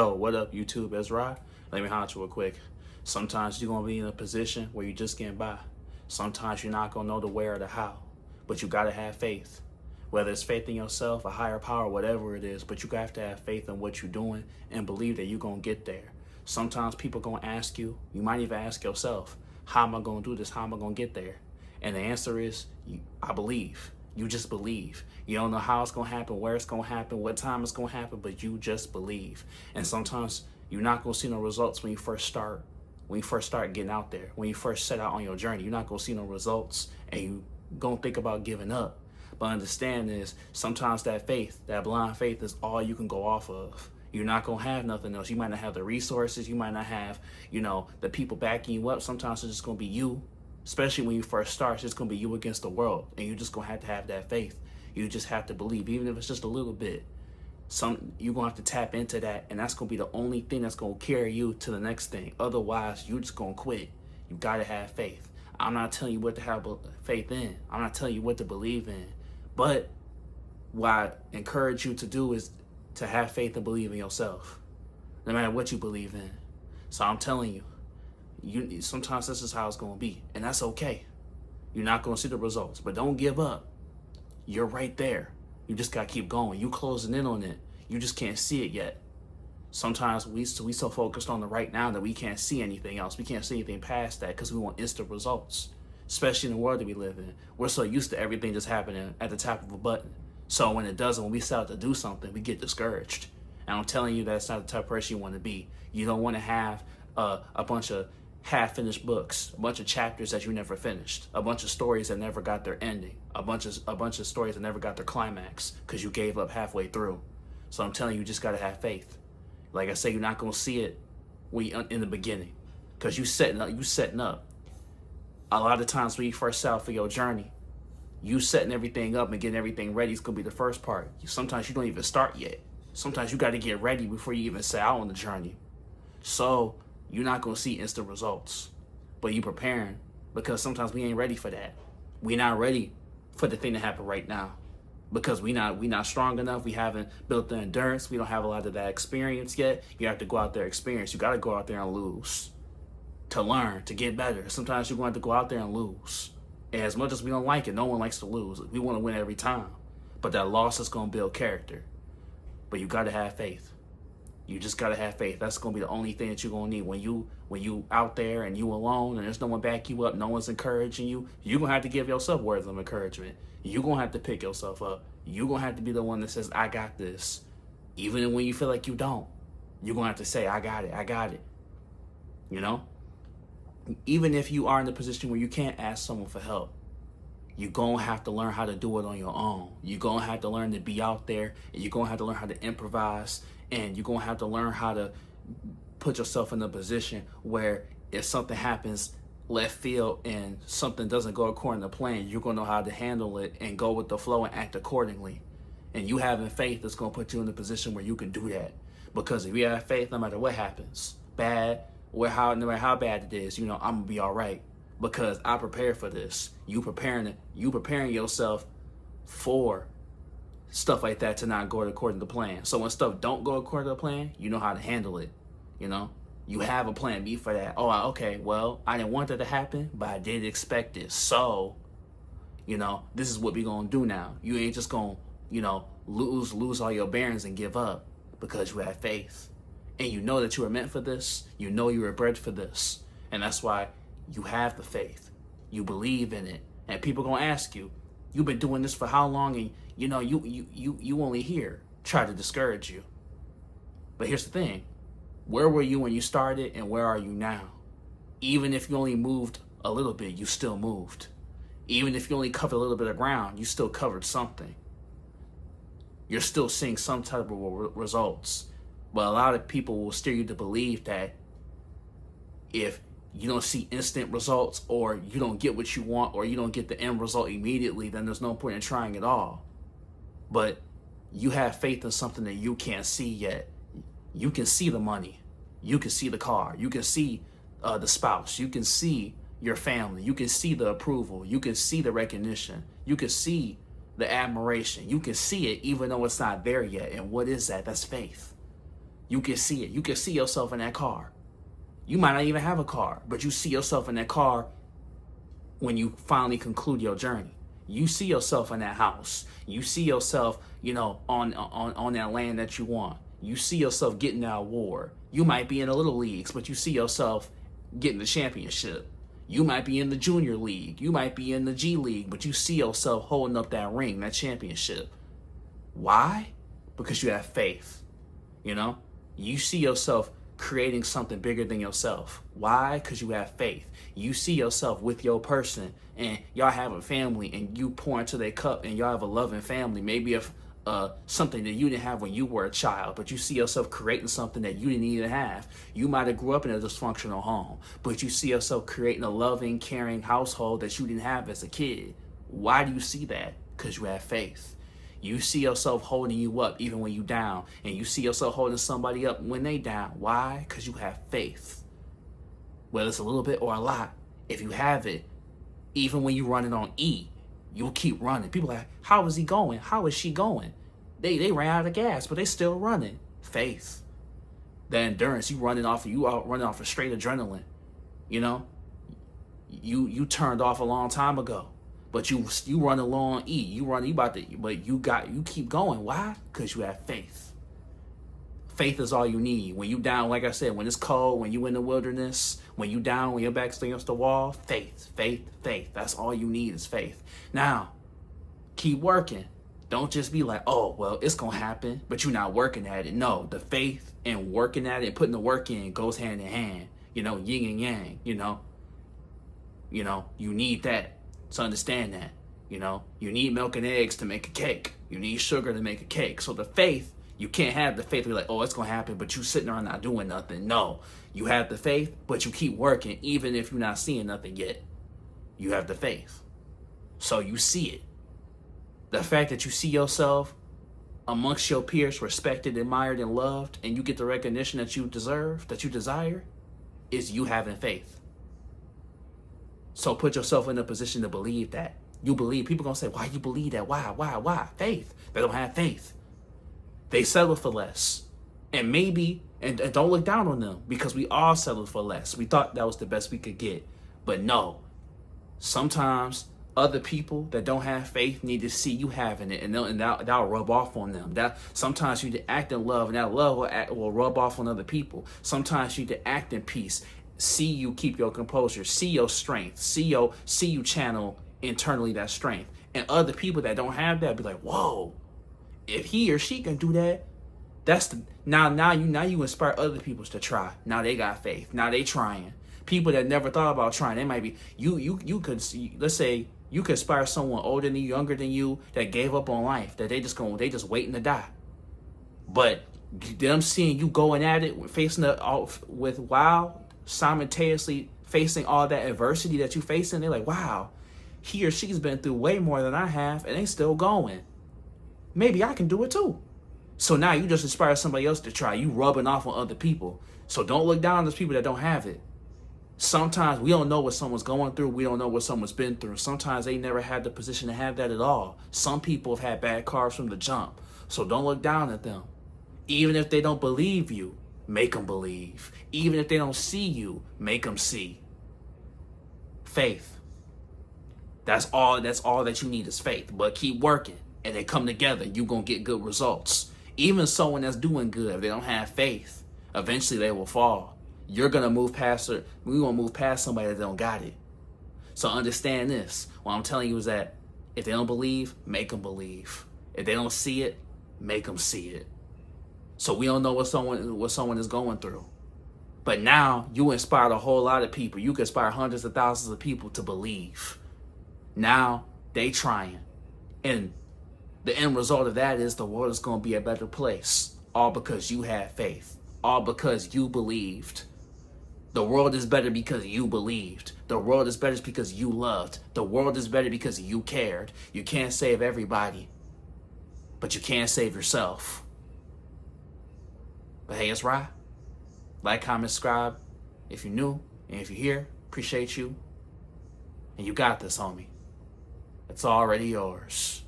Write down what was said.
Yo, what up, YouTube? Ezra. Let me holler at you real quick. Sometimes you're going to be in a position where you're just getting by. Sometimes you're not going to know the where or the how, but you got to have faith. Whether it's faith in yourself, a higher power, whatever it is, but you have to have faith in what you're doing and believe that you're going to get there. Sometimes people going to ask you, you might even ask yourself, how am I going to do this? How am I going to get there? And the answer is, I believe. You just believe. You don't know how it's going to happen, where it's going to happen, what time it's going to happen, but you just believe. And sometimes you're not going to see no results when you first start. When you first start getting out there, when you first set out on your journey, you're not going to see no results and you going to think about giving up. But understand is sometimes that faith, that blind faith is all you can go off of. You're not going to have nothing else. You might not have the resources. You might not have, the people backing you up. Sometimes it's just going to be you. Especially when you first start, it's just going to be you against the world. And you're just going to have that faith. You just have to believe, even if it's just a little bit. You're going to have to tap into that. And that's going to be the only thing that's going to carry you to the next thing. Otherwise, you're just going to quit. You got to have faith. I'm not telling you what to have faith in. I'm not telling you what to believe in. But what I encourage you to do is to have faith and believe in yourself. No matter what you believe in. So I'm telling you. Sometimes this is how it's going to be, and that's okay. You're not going to see the results, but don't give up. You're right there. You just got to keep going. You closing in on it. You just can't see it yet. Sometimes we so focused on the right now that we can't see anything else. We can't see anything past that because we want instant results, especially in the world that we live in. We're so used to everything just happening at the tap of a button. So when it doesn't, when we set out to do something, we get discouraged. And I'm telling you, that's not the type of person you want to be. You don't want to have a bunch of half-finished books, a bunch of chapters that you never finished, a bunch of stories that never got their ending, a bunch of stories that never got their climax because you gave up halfway through. So I'm telling you, you just got to have faith. Like I say, you're not going to see it in the beginning because you setting up. A lot of times when you first set out for your journey, you setting everything up and getting everything ready is going to be the first part. Sometimes you don't even start yet. Sometimes you got to get ready before you even set out on the journey. So you're not going to see instant results, but you preparing because sometimes we ain't ready for that. We're not ready for the thing to happen right now because we not strong enough. We haven't built the endurance. We don't have a lot of that experience yet. You have to go out there experience. You got to go out there and lose to learn, to get better. Sometimes you're going to have to go out there and lose. And as much as we don't like it, no one likes to lose. We want to win every time, but that loss is going to build character. But you got to have faith. You just got to have faith. That's going to be the only thing that you're going to need. When you out there and you alone and there's no one back you up, no one's encouraging you, you're going to have to give yourself words of encouragement. You're going to have to pick yourself up. You're going to have to be the one that says, I got this. Even when you feel like you don't, you're going to have to say, I got it. I got it. Even if you are in the position where you can't ask someone for help, you're going to have to learn how to do it on your own. You're going to have to learn to be out there, and you're going to have to learn how to improvise, and you're going to have to learn how to put yourself in a position where if something happens left field and something doesn't go according to plan, you're going to know how to handle it and go with the flow and act accordingly. And you having faith is going to put you in a position where you can do that. Because if you have faith, no matter what happens, no matter how bad it is, I'm going to be all right. Because I prepared for this. You preparing yourself for stuff like that to not go according to plan. So when stuff don't go according to plan, you know how to handle it. You have a plan B for that. Oh, okay, well, I didn't want that to happen, but I did expect it. So, this is what we're going to do now. You ain't just going to, lose all your bearings and give up because you have faith. And you know that you were meant for this. You know you were bred for this. And that's why you have the faith. You believe in it. And people going to ask you, you've been doing this for how long? And, you only here. Try to discourage you. But here's the thing. Where were you when you started and where are you now? Even if you only moved a little bit, you still moved. Even if you only covered a little bit of ground, you still covered something. You're still seeing some type of results. But a lot of people will steer you to believe that if you don't see instant results or you don't get what you want or you don't get the end result immediately, then there's no point in trying at all. But you have faith in something that you can't see yet. You can see the money. You can see the car. You can see the spouse. You can see your family. You can see the approval. You can see the recognition. You can see the admiration. You can see it even though it's not there yet. And what is that? That's faith. You can see it. You can see yourself in that car. You might not even have a car, but you see yourself in that car when you finally conclude your journey. You see yourself in that house. You see yourself, on that land that you want. You see yourself getting that award. You might be in the little leagues, but you see yourself getting the championship. You might be in the junior league. You might be in the G League, but you see yourself holding up that ring, that championship. Why? Because you have faith. You see yourself creating something bigger than yourself. Why? Because you have faith. You see yourself with your person and y'all have a family and you pour into their cup and y'all have a loving family. Maybe if something that you didn't have when you were a child, but you see yourself creating something that you didn't even have. You might have grew up in a dysfunctional home, but you see yourself creating a loving, caring household that you didn't have as a kid. Why do you see that? Because you have faith. You see yourself holding you up even when you down, and you see yourself holding somebody up when they down. Why? Because you have faith. Whether it's a little bit or a lot, if you have it, even when you're running on E, you'll keep running. People are like, how is he going? How is she going? They ran out of gas, but they still running. Faith. The endurance, you are running off of straight adrenaline. You turned off a long time ago. But you run along E. But you keep going. Why? Because you have faith. Faith is all you need. When you down, like I said, when it's cold, when you in the wilderness, when you down, when your back's against the wall, faith. That's all you need is faith. Now, keep working. Don't just be like, oh, well, it's going to happen, but you're not working at it. No, the faith and working at it and putting the work in goes hand in hand. Yin and yang, you need that. So understand that, you need milk and eggs to make a cake. You need sugar to make a cake. So the faith, you can't have the faith where you're like, oh, it's going to happen, but you sitting around not doing nothing. No, you have the faith, but you keep working even if you're not seeing nothing yet. You have the faith. So you see it. The fact that you see yourself amongst your peers respected, admired, and loved, and you get the recognition that you deserve, that you desire, is you having faith. So put yourself in a position to believe that. You believe. People going to say, why you believe that? Why? Faith. They don't have faith. They settle for less. And maybe, and don't look down on them, because we all settled for less. We thought that was the best we could get. But no. Sometimes other people that don't have faith need to see you having it, and that'll rub off on them. That sometimes you need to act in love, and that love will rub off on other people. Sometimes you need to act in peace. See you keep your composure, see your strength, see you channel internally that strength. And other people that don't have that be like, whoa, if he or she can do that, now you inspire other people to try. Now they got faith. Now they trying. People that never thought about trying, they might be you could see, let's say you could inspire someone older than you, younger than you, that gave up on life, that they just waiting to die. But them seeing you going at it, simultaneously facing all that adversity that you facing, they're like, wow, he or she's been through way more than I have, and they still going. Maybe I can do it too. So now you just inspire somebody else to try. You rubbing off on other people. So don't look down on those people that don't have it. Sometimes we don't know what someone's going through. We don't know what someone's been through. Sometimes they never had the position to have that at all. Some people have had bad cars from the jump. So don't look down at them. Even if they don't believe you, make them believe. Even if they don't see you, make them see. Faith. That's all that you need is faith. But keep working, and they come together. You're going to get good results. Even someone that's doing good, if they don't have faith, eventually they will fall. You're going to move past her. We're going to move past somebody that don't got it. So understand this. What I'm telling you is that if they don't believe, make them believe. If they don't see it, make them see it. So we don't know what someone is going through. But now you inspired a whole lot of people. You can inspire hundreds of thousands of people to believe. Now they trying. And the end result of that is the world is going to be a better place. All because you had faith. All because you believed. The world is better because you believed. The world is better because you loved. The world is better because you cared. You can't save everybody, but you can save yourself. But hey, it's Rye. Like, comment, subscribe if you're new, and if you're here, appreciate you. And you got this, homie. It's already yours.